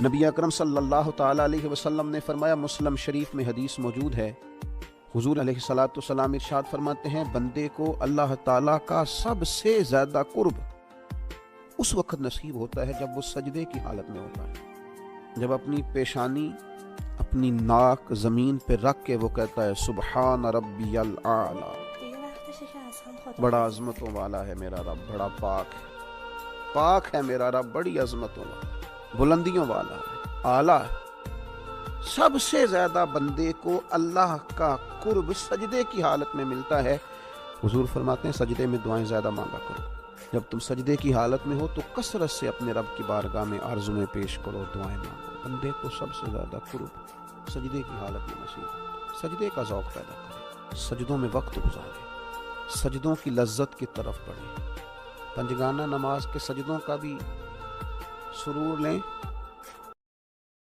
نبی اکرم صلی اللہ تعالیٰ علیہ وسلم نے فرمایا، مسلم شریف میں حدیث موجود ہے، حضور علیہ الصلوۃ والسلام ارشاد فرماتے ہیں، بندے کو اللہ تعالیٰ کا سب سے زیادہ قرب اس وقت نصیب ہوتا ہے جب وہ سجدے کی حالت میں ہوتا ہے، جب اپنی پیشانی اپنی ناک زمین پہ رکھ کے وہ کہتا ہے سبحان ربی الاعلی، بڑا عظمتوں والا ہے میرا رب، بڑا پاک ہے میرا رب، بڑی عظمتوں والا، بلندیوں والا ہے، اعلیٰ ہے۔ سب سے زیادہ بندے کو اللہ کا قرب سجدے کی حالت میں ملتا ہے۔ حضور فرماتے ہیں سجدے میں دعائیں زیادہ مانگا کرو، جب تم سجدے کی حالت میں ہو تو کثرت سے اپنے رب کی بارگاہ میں عرضیں پیش کرو، دعائیں مانگو۔ بندے کو سب سے زیادہ قرب سجدے کی حالت میں نصیب، سجدے کا ذوق پیدا کرے، سجدوں میں وقت گزارے، سجدوں کی لذت کی طرف بڑھے، پنجگانہ نماز کے سجدوں کا بھی سرور لیں